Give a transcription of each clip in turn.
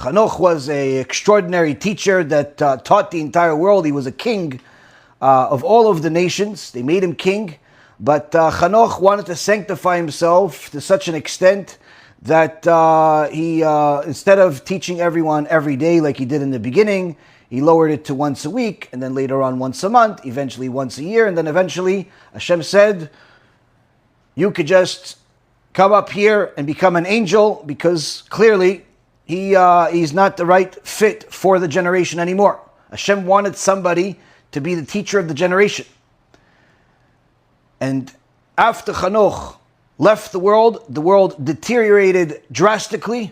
Hanoch was an extraordinary teacher that taught the entire world. He was a king of all of the nations. They made him king. But Hanoch wanted to sanctify himself to such an extent that he, instead of teaching everyone every day like he did in the beginning, he lowered it to once a week, and then later on once a month, eventually once a year, and then eventually Hashem said, you could just come up here and become an angel, because clearly he's not the right fit for the generation anymore. Hashem wanted somebody to be the teacher of the generation. And after Hanoch left the world deteriorated drastically.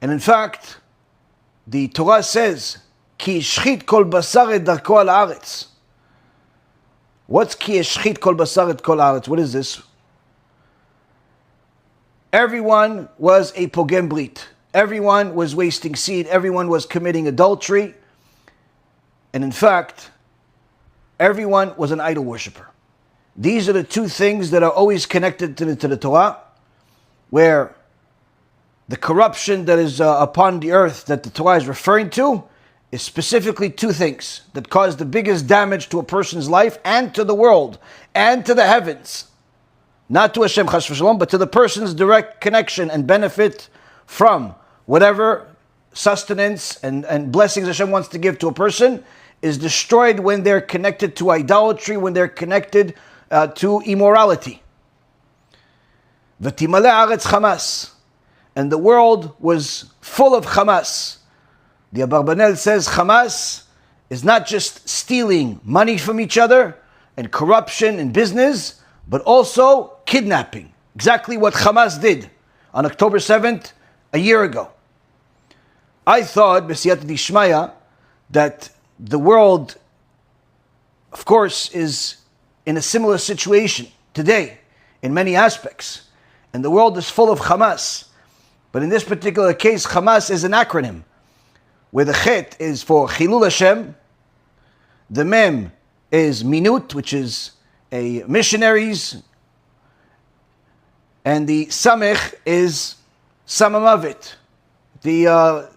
And in fact, the Torah says, Ki yishchit kol basar et darko al haaretz. What's Ki yishchit kol basar et kol haaretz? What is this? Everyone was a pogem brit. Everyone was wasting seed. Everyone was committing adultery. And in fact, everyone was an idol worshiper. These are the two things that are always connected to the Torah, where the corruption that is upon the earth that the Torah is referring to is specifically two things that cause the biggest damage to a person's life and to the world and to the heavens. Not to Hashem chas v'shalom, but to the person's direct connection and benefit from whatever sustenance and blessings Hashem wants to give to a person is destroyed when they're connected to idolatry, when they're connected to immorality. V'timale haaretz chamas. And the world was full of chamas. The Abarbanel says chamas is not just stealing money from each other and corruption in business, but also kidnapping. Exactly what Hamas did on October 7th, a year ago. I thought, b'siyata dishmaya, that the world, of course, is in a similar situation today in many aspects. And the world is full of Hamas. But in this particular case, Hamas is an acronym, where the Chet is for Chilul Hashem, the Mem is Minut, which is a missionaries, and the Samech is Samamavit, the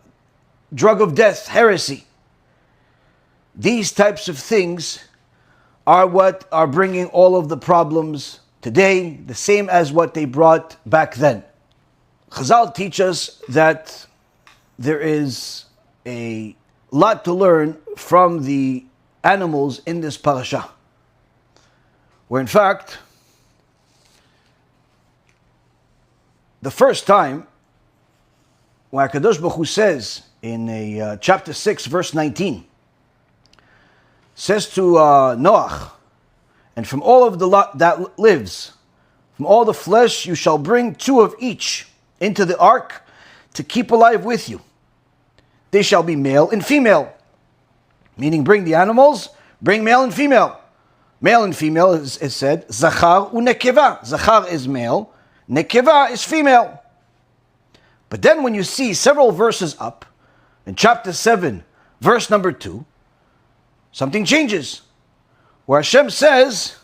drug of death, heresy. These types of things are what are bringing all of the problems today, the same as what they brought back then. Chazal teach us that there is a lot to learn from the animals in this parasha, where in fact, the first time, when HaKadosh Baruch Hu says in chapter 6, verse 19, says to Noach, and from all of the lot that lives, from all the flesh you shall bring 2 of each into the ark to keep alive with you. They shall be male and female. Meaning bring the animals, bring male and female. Male and female is said, Zachar u'nekeva. Zachar is male, nekeva is female. But then when you see several verses up, in chapter 7, verse number 2, something changes. Where Hashem says,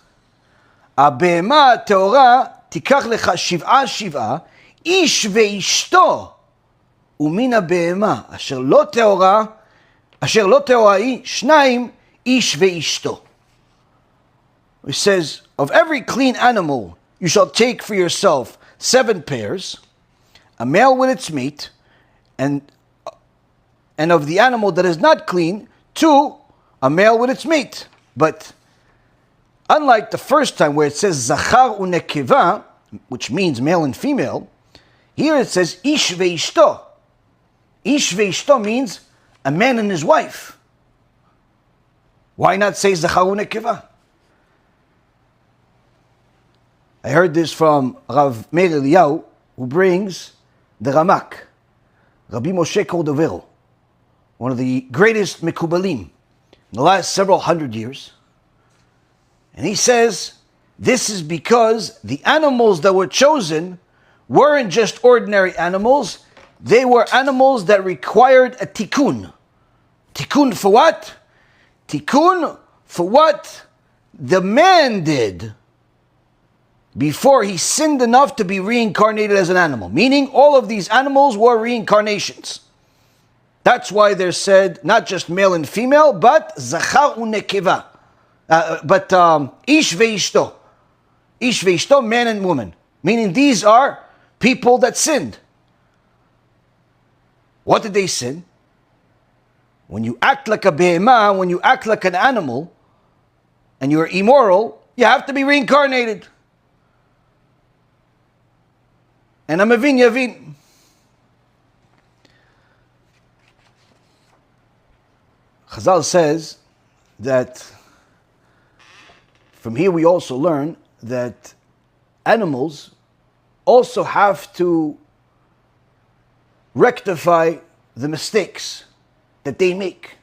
Abehema teora tikach lecha shiv'a shiv'a, ish ve'ishto, u'min abehema, asher lo teora hi, shnaim, ish ve'ishto. It says, of every clean animal you shall take for yourself 7 pairs, a male with its mate, and of the animal that is not clean, 2, a male with its mate. But unlike the first time where it says Zachar u'nekeva, which means male and female, here it says Ish ve'ishto. Ish ve'ishto means a man and his wife. Why not say Zachar u'nekeva? I heard this from Rav Meir Eliyahu, who brings the Ramak, Rabbi Moshe Cordovero, one of the greatest Mekubalim in the last several hundred years. And he says, this is because the animals that were chosen weren't just ordinary animals, they were animals that required a tikkun. Tikkun for what? Tikkun for what the man did. before he sinned enough to be reincarnated as an animal. Meaning all of these animals were reincarnations. That's why they're said not just male and female, but zachar unekeva. Ish veishto. Ish veishto, man and woman. Meaning these are people that sinned. What did they sin? When you act like a behemah, when you act like an animal, and you're immoral, you have to be reincarnated. And a mevin yavin. Chazal says that from here we also learn that animals also have to rectify the mistakes that they make.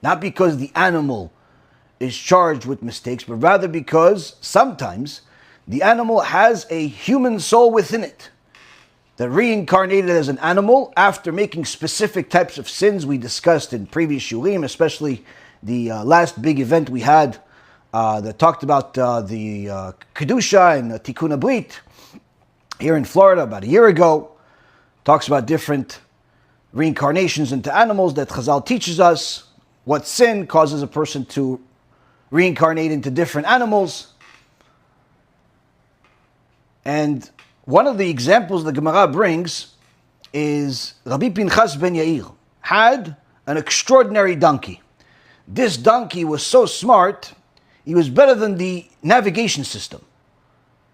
Not because the animal is charged with mistakes, but rather because sometimes the animal has a human soul within it that reincarnated as an animal after making specific types of sins we discussed in previous shurim, especially the last big event we had that talked about the Kedusha and Tikkun Abrit here in Florida about a year ago. Talks about different reincarnations into animals that Chazal teaches us what sin causes a person to reincarnate into different animals. And one of the examples the Gemara brings is Rabbi Pinchas ben Yair had an extraordinary donkey. This donkey was so smart, he was better than the navigation system.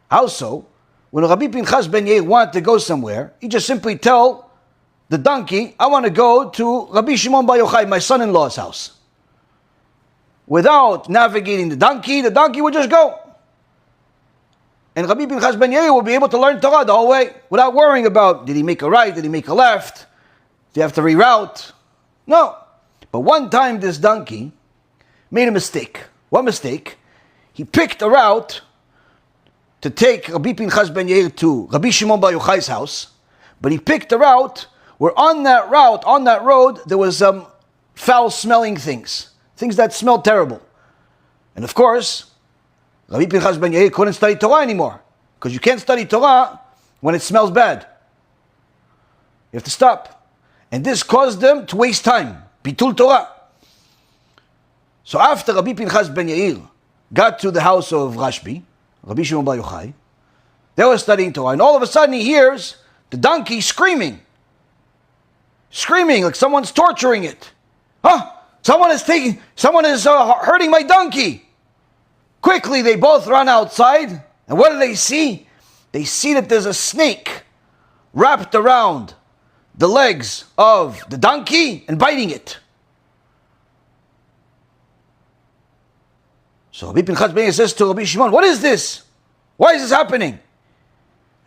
How so? When Rabbi Pinchas ben Yair wanted to go somewhere, he just simply tell the donkey, I want to go to Rabbi Shimon bar Yochai, my son-in-law's house. Without navigating the donkey would just go. And Rabbi Pinchas ben Yair will be able to learn Torah the whole way without worrying about, did he make a right, did he make a left, do you have to reroute? No. But one time this donkey made a mistake. What mistake? He picked a route to take Rabbi Pinchas ben Yair to Rabbi Shimon bar Yochai's house, but he picked a route where on that road, there was some foul-smelling things that smelled terrible. And of course, Rabbi Pinchas ben Yair couldn't study Torah anymore, because you can't study Torah when it smells bad. You have to stop. And this caused them to waste time. Bitul Torah. So after Rabbi Pinchas ben Yair got to the house of Rashbi, Rabbi Shimon bar Yochai, they were studying Torah, and all of a sudden he hears the donkey screaming like someone's torturing it. Someone is hurting my donkey. Quickly they both run outside, and what do they see? They see that there's a snake wrapped around the legs of the donkey and biting it. So Rabbi Pinchas ben Yair says to Rabbi Shimon, what is this? Why is this happening?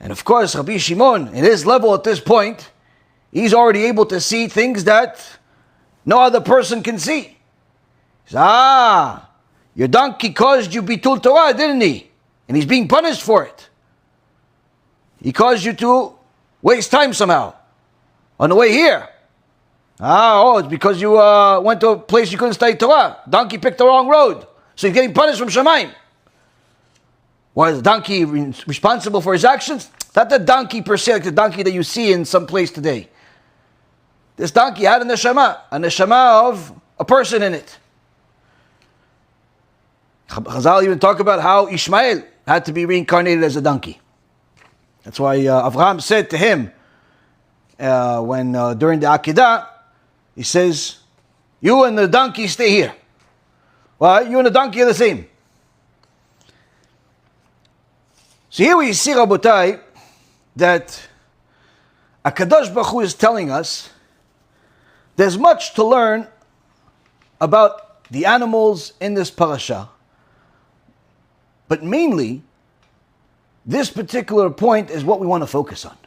And of course, Rabbi Shimon, in his level at this point, he's already able to see things that no other person can see. He says, your donkey caused you bitul Torah, didn't he? And he's being punished for it. He caused you to waste time somehow on the way here. It's because you went to a place you couldn't study Torah. Donkey picked the wrong road. So he's getting punished from Shamayim. Why is the donkey responsible for his actions? It's not the donkey per se, like the donkey that you see in some place today. This donkey had a neshama of a person in it. Chazal even talk about how Ishmael had to be reincarnated as a donkey. That's why Avraham said to him, when during the Akedah, he says, you and the donkey stay here. Well, you and the donkey are the same. So here we see, Rabotai, that HaKadosh Baruch Hu is telling us there's much to learn about the animals in this parasha. But mainly, this particular point is what we want to focus on.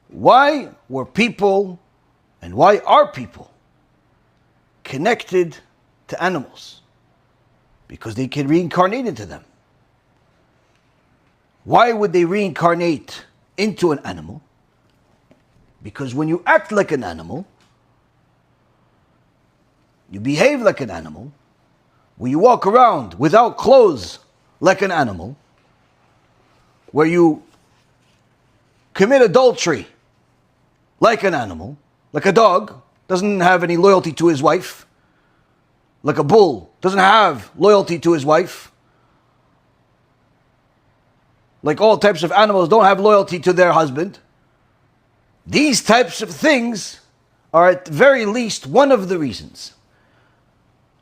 Why were people, and why are people, connected to animals? Because they can reincarnate into them. Why would they reincarnate into an animal? Because when you act like an animal, you behave like an animal, when you walk around without clothes like an animal, where you commit adultery like an animal, like a dog, doesn't have any loyalty to his wife, like a bull, doesn't have loyalty to his wife, like all types of animals don't have loyalty to their husband. These types of things are at the very least one of the reasons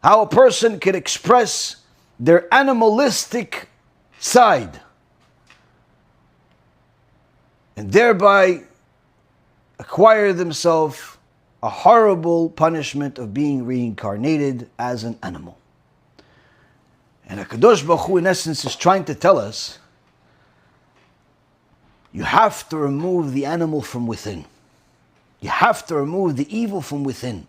how a person can express their animalistic side and thereby acquire themselves a horrible punishment of being reincarnated as an animal. And HaKadosh Baruch Hu in essence is trying to tell us, you have to remove the animal from within. You have to remove the evil from within.